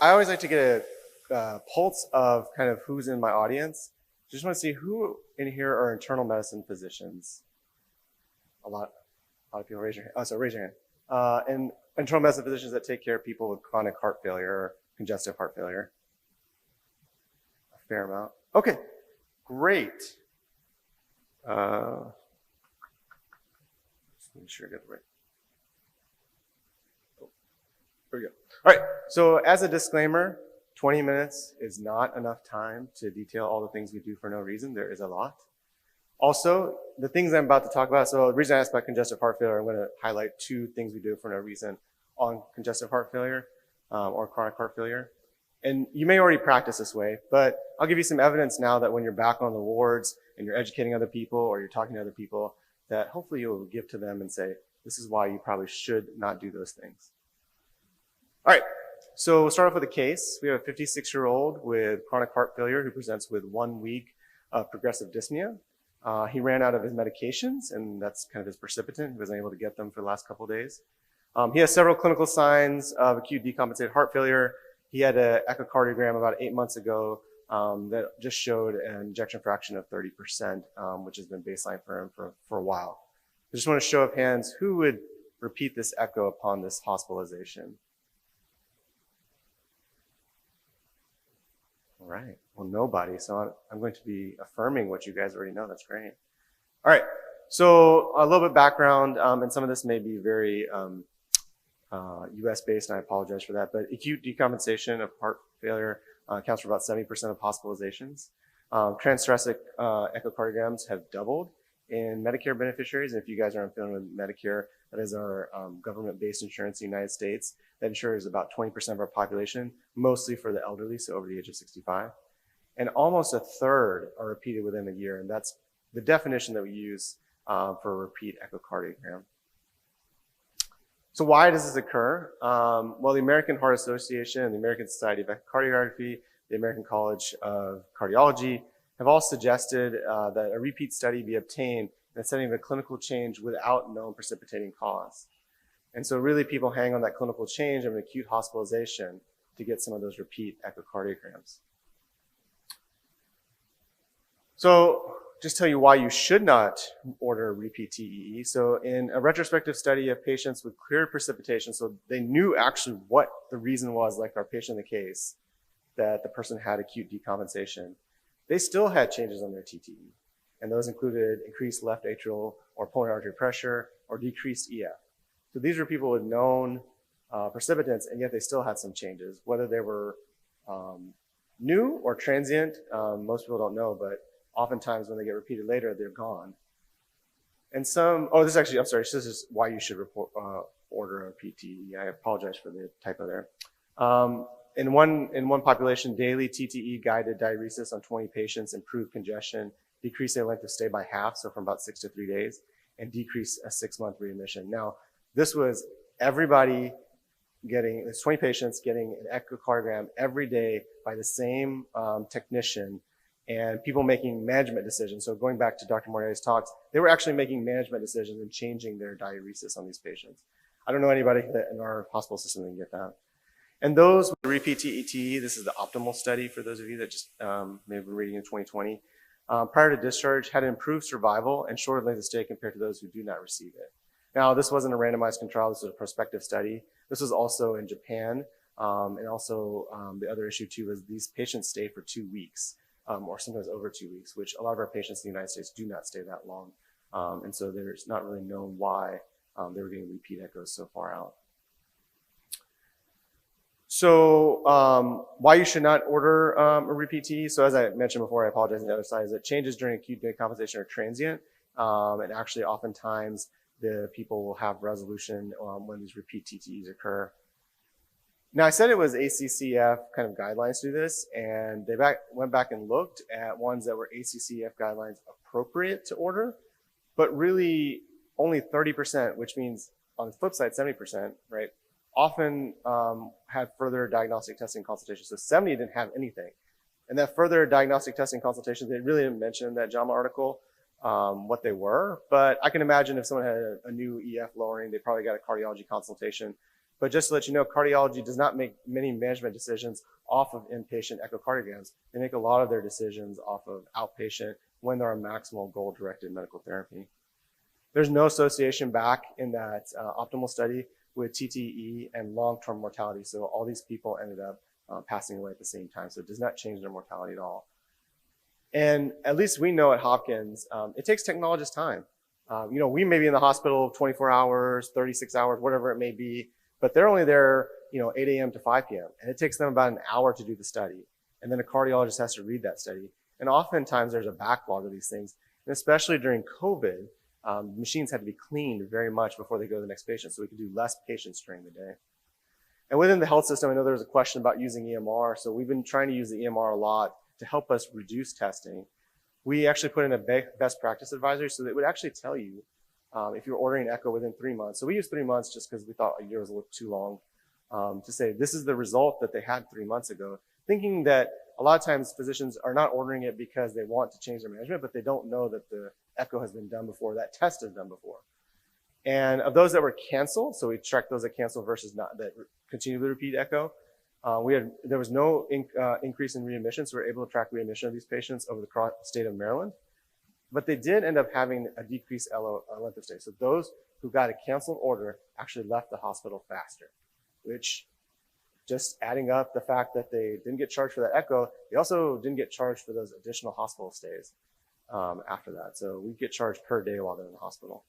I always like to get a pulse of kind of who's in my audience. Just want to see who in here are internal medicine physicians. A lot of people raise your hand. Oh, so raise your hand. And internal medicine physicians that take care of people with chronic heart failure or congestive heart failure. A fair amount. Okay, great. Just make sure I get the right. Oh, there we go. All right, so as a disclaimer, 20 minutes is not enough time to detail all the things we do for no reason. There is a lot. Also, the things I'm about to talk about, so the reason I asked about congestive heart failure, I'm going to highlight two things we do for no reason on congestive heart failure or chronic heart failure. And you may already practice this way, but I'll give you some evidence now that when you're back on the wards and you're educating other people or you're talking to other people, that hopefully you'll give to them and say, this is why you probably should not do those things. All right, so we'll start off with a case. We have a 56-year-old with chronic heart failure who presents with 1 week of progressive dyspnea. He ran out of his medications, and that's kind of his precipitant. He wasn't able to get them for the last couple of days. He has several clinical signs of acute decompensated heart failure. He had an echocardiogram about 8 months ago that just showed an ejection fraction of 30%, which has been baseline for him for a while. I just want to show of hands, who would repeat this echo upon this hospitalization? All right, well, nobody. So I'm going to be affirming what you guys already know. That's great. All right, so a little bit of background, and some of this may be very US based, and I apologize for that, but acute decompensation of heart failure accounts for about 70% of hospitalizations. Transthoracic echocardiograms have doubled in Medicare beneficiaries. And if you guys aren't familiar with Medicare, that is our government-based insurance in the United States. That insures about 20% of our population, mostly for the elderly, so over the age of 65. And almost a third are repeated within a year, and that's the definition that we use for a repeat echocardiogram. So why does this occur? Well, the American Heart Association and the American Society of Echocardiography, the American College of Cardiology have all suggested that a repeat study be obtained in the setting of a clinical change without known precipitating cause. And so really people hang on that clinical change of an acute hospitalization to get some of those repeat echocardiograms. So just tell you why you should not order a repeat TEE. So in a retrospective study of patients with clear precipitation, so they knew actually what the reason was, like our patient in the case, that the person had acute decompensation, they still had changes on their TTE. And those included increased left atrial or pulmonary artery pressure or decreased EF. So these were people with known precipitants, and yet they still had some changes, whether they were new or transient. Most people don't know, but oftentimes when they get repeated later, they're gone. And this is actually, I'm sorry, this is why you should order a PTE. I apologize for the typo there. In one population, daily TTE guided diuresis on 20 patients improved congestion, decreased their length of stay by half, so from about 6 to 3 days, and decreased a 6-month readmission. Now, this was everybody getting, there's 20 patients getting an echocardiogram every day by the same technician, and people making management decisions. So going back to Dr. Mornetti's talks, they were actually making management decisions and changing their diuresis on these patients. I don't know anybody that in our hospital system that can get that. And those with repeat TET, this is the optimal study for those of you that just may have been reading in 2020, prior to discharge had improved survival and shorter length of stay compared to those who do not receive it. Now, this wasn't a randomized control, this was a prospective study. This was also in Japan, and also the other issue too was these patients stay for 2 weeks, or sometimes over 2 weeks, which a lot of our patients in the United States do not stay that long. And so there's not really known why they were getting repeat echoes so far out. So why you should not order a repeat TE. So as I mentioned before, I apologize on the other side, is that changes during acute decompensation are transient. And actually oftentimes the people will have resolution when these repeat TTEs occur. Now I said it was ACCF kind of guidelines to do this, and they went back and looked at ones that were ACCF guidelines appropriate to order, but really only 30%, which means on the flip side, 70%, right? Often had further diagnostic testing consultations. So 70 didn't have anything. And that further diagnostic testing consultations, they really didn't mention in that JAMA article what they were. But I can imagine if someone had a new EF lowering, they probably got a cardiology consultation. But just to let you know, cardiology does not make many management decisions off of inpatient echocardiograms. They make a lot of their decisions off of outpatient when they're on maximal goal-directed medical therapy. There's no association back in that optimal study with TTE and long-term mortality. So all these people ended up passing away at the same time. So it does not change their mortality at all. And at least we know at Hopkins, it takes technologists time. We may be in the hospital 24 hours, 36 hours, whatever it may be, but they're only there, 8 a.m. to 5 p.m. And it takes them about an hour to do the study. And then a cardiologist has to read that study. And oftentimes there's a backlog of these things. And especially during COVID, machines had to be cleaned very much before they go to the next patient. So we could do less patients during the day. And within the health system, I know there was a question about using EMR. So we've been trying to use the EMR a lot to help us reduce testing. We actually put in a best practice advisory so that it would actually tell you if you're ordering echo within 3 months. So we used 3 months just because we thought a year was a little too long to say this is the result that they had 3 months ago, thinking that a lot of times physicians are not ordering it because they want to change their management, but they don't know that the echo has been done before, that test is done before. And of those that were canceled, so we tracked those that canceled versus not that continue to repeat echo, there was no increase in readmission, so we were able to track readmission of these patients over the state of Maryland. But they did end up having a decreased length of stay. So those who got a canceled order actually left the hospital faster, which just adding up the fact that they didn't get charged for that echo, they also didn't get charged for those additional hospital stays after that. So we get charged per day while they're in the hospital.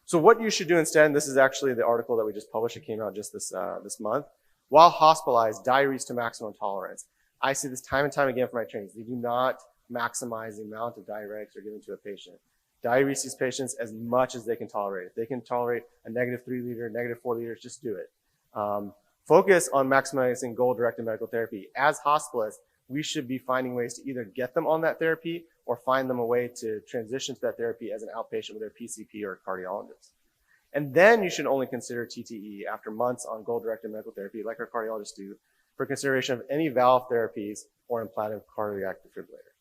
So what you should do instead, and this is actually the article that we just published, it came out just this month. While hospitalized, diuresis to maximum tolerance. I see this time and time again for my trainings. They do not maximize the amount of diuretics they're giving to a patient. Diurese these patients as much as they can tolerate. If they can tolerate a -3 liter, -4 liters, just do it. Focus on maximizing goal-directed medical therapy. As hospitalists, we should be finding ways to either get them on that therapy or find them a way to transition to that therapy as an outpatient with their PCP or a cardiologist. And then you should only consider TTE after months on goal-directed medical therapy, like our cardiologists do, for consideration of any valve therapies or implanted cardiac defibrillator.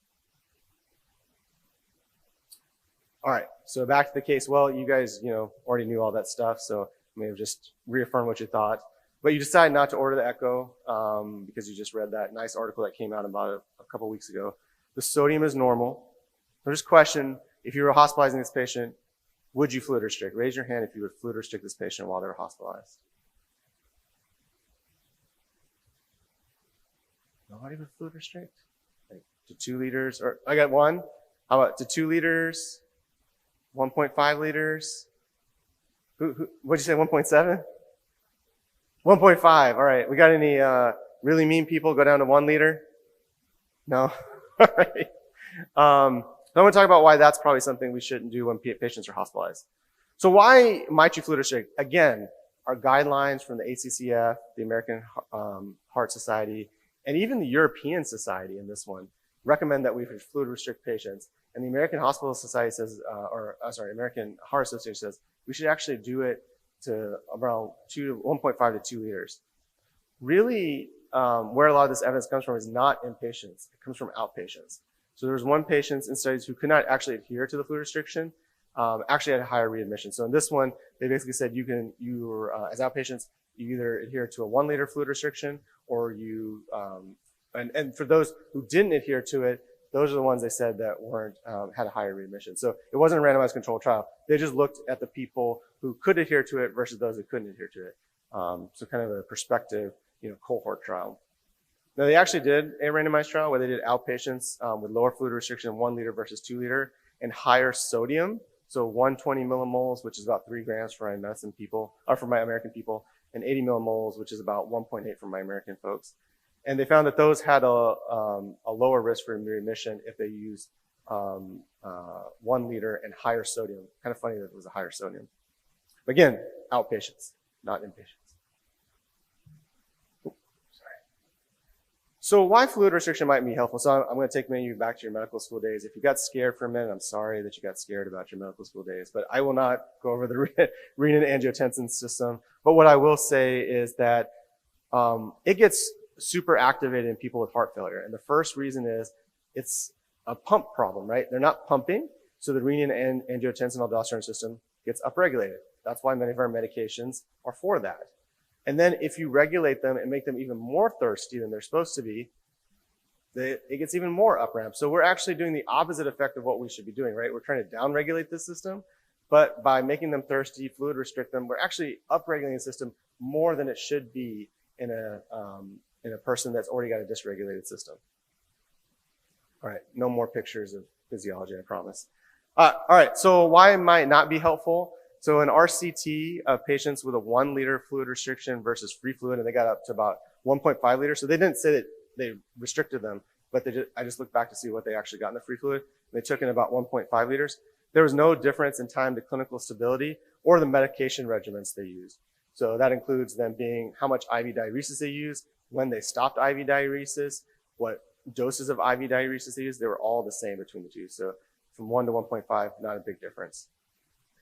All right, so back to the case. Well, you guys, already knew all that stuff, so I may have just reaffirmed what you thought. But you decided not to order the echo because you just read that nice article that came out about a couple weeks ago. The sodium is normal. So just question, if you were hospitalizing this patient, would you fluid restrict? Raise your hand if you would fluid restrict this patient while they're hospitalized. Nobody would fluid restrict? Like to 2 liters, or I got one. How about to 2 liters? 1.5 liters? What'd you say, 1.7? 1.5, all right. We got any really mean people go down to 1 liter? No? All right. So I'm going to talk about why that's probably something we shouldn't do when patients are hospitalized. So why might you fluid restrict? Again, our guidelines from the ACCF, the American Heart Society, and even the European Society in this one recommend that we fluid restrict patients. And the American Hospital Society says, American Heart Association says, we should actually do it to around 1.5 to 2 liters. Really, where a lot of this evidence comes from is not inpatients. It comes from outpatients. So there was one patient in studies who could not actually adhere to the fluid restriction, actually had a higher readmission. So in this one, they basically said as outpatients, you either adhere to a 1 liter fluid restriction or you, and for those who didn't adhere to it, those are the ones they said that had a higher readmission. So it wasn't a randomized controlled trial. They just looked at the people who could adhere to it versus those who couldn't adhere to it. So kind of a prospective, cohort trial. Now they actually did a randomized trial where they did outpatients with lower fluid restriction, 1 liter versus 2 liter, and higher sodium. So 120 millimoles, which is about 3 grams for my medicine people, or for my American people, and 80 millimoles, which is about 1.8 for my American folks. And they found that those had a lower risk for readmission if they used 1 liter and higher sodium. Kind of funny that it was a higher sodium. But again, outpatients, not inpatients. So why fluid restriction might be helpful? So I'm going to take many of you back to your medical school days. If you got scared for a minute, I'm sorry that you got scared about your medical school days, but I will not go over the renin-angiotensin system. But what I will say is that it gets super activated in people with heart failure. And the first reason is it's a pump problem, right? They're not pumping, so the renin and angiotensin aldosterone system gets upregulated. That's why many of our medications are for that. And then if you regulate them and make them even more thirsty than they're supposed to be, it gets even more up-ramped. So we're actually doing the opposite effect of what we should be doing, right? We're trying to down-regulate this system, but by making them thirsty, fluid restrict them, we're actually up-regulating the system more than it should be in a person that's already got a dysregulated system. All right, no more pictures of physiology, I promise. All right, so why might not be helpful? So in RCT of patients with a 1 liter fluid restriction versus free fluid, and they got up to about 1.5 liters. So they didn't say that they restricted them, but I just looked back to see what they actually got in the free fluid. They took in about 1.5 liters. There was no difference in time to clinical stability or the medication regimens they used. So that includes them being how much IV diuresis they used, when they stopped IV diuresis, what doses of IV diuresis they used. They were all the same between the two. So from 1 to 1.5, not a big difference.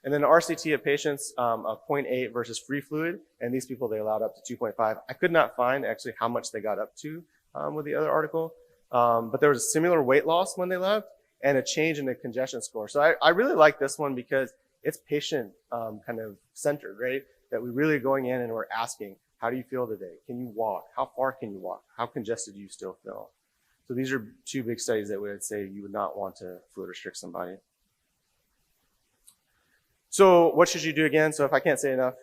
And then RCT of patients of 0.8 versus free fluid, and these people they allowed up to 2.5. I could not find actually how much they got up to with the other article, but there was a similar weight loss when they left and a change in the congestion score. So I really like this one because it's patient kind of centered, right? That we're really going in and we're asking, how do you feel today? Can you walk? How far can you walk? How congested do you still feel? So these are 2 big studies that would say you would not want to fluid restrict somebody. So what should you do again? So if I can't say enough,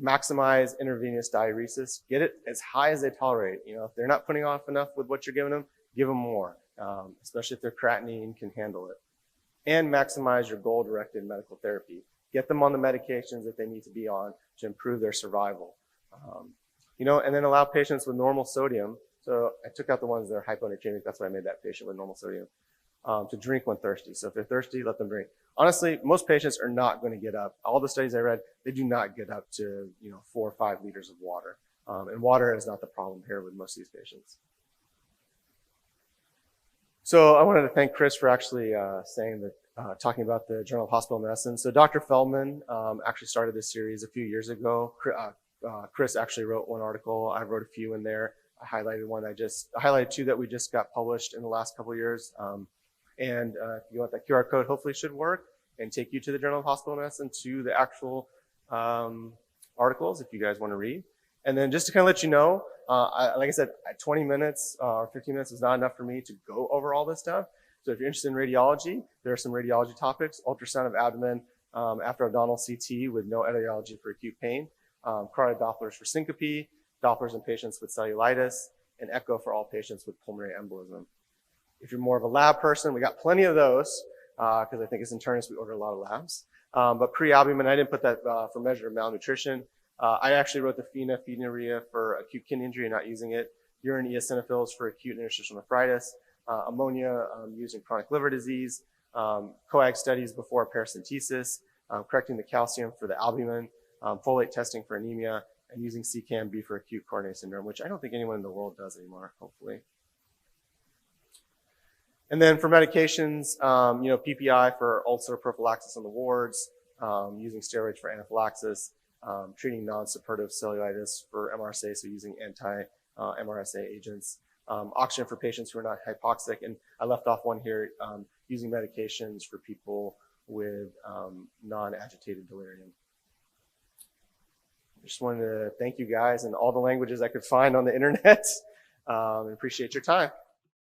maximize intravenous diuresis. Get it as high as they tolerate. You know, if they're not putting off enough with what you're giving them, give them more, especially if their creatinine can handle it. And maximize your goal-directed medical therapy. Get them on the medications that they need to be on to improve their survival. You know, and then allow patients with normal sodium. So I took out the ones that are hyponatremic. That's why I made that patient with normal sodium. To drink when thirsty. So if they're thirsty, let them drink. Honestly, most patients are not going to get up. All the studies I read, they do not get up to 4 or 5 liters of water. And water is not the problem here with most of these patients. So I wanted to thank Chris for actually talking about the Journal of Hospital Medicine. So Dr. Feldman actually started this series a few years ago. Chris actually wrote one article. I wrote a few in there. I highlighted one. I highlighted 2 that we just got published in the last couple of years. And if you want that QR code, hopefully it should work and take you to the Journal of Hospital Medicine to the actual articles if you guys want to read. And then just to kind of let you know, like I said, 20 minutes or 15 minutes is not enough for me to go over all this stuff. So if you're interested in radiology, there are some radiology topics: ultrasound of abdomen after abdominal CT with no etiology for acute pain, carotid Dopplers for syncope, Dopplers in patients with cellulitis, and echo for all patients with pulmonary embolism. If you're more of a lab person, we got plenty of those because I think as internists we order a lot of labs. But pre-albumin, I didn't put that for measure of malnutrition. I actually wrote the phenuria for acute kidney injury, not using it. Urine eosinophils for acute interstitial nephritis. Ammonia used in chronic liver disease. Coag studies before paracentesis. Correcting the calcium for the albumin. Folate testing for anemia. And using CCAM-B for acute coronary syndrome, which I don't think anyone in the world does anymore, hopefully. And then for medications, PPI for ulcer prophylaxis on the wards, using steroids for anaphylaxis, treating non-suppurative cellulitis for MRSA, so using anti-MRSA agents, oxygen for patients who are not hypoxic, and I left off one here, using medications for people with non-agitated delirium. I just wanted to thank you guys in all the languages I could find on the internet, and appreciate your time.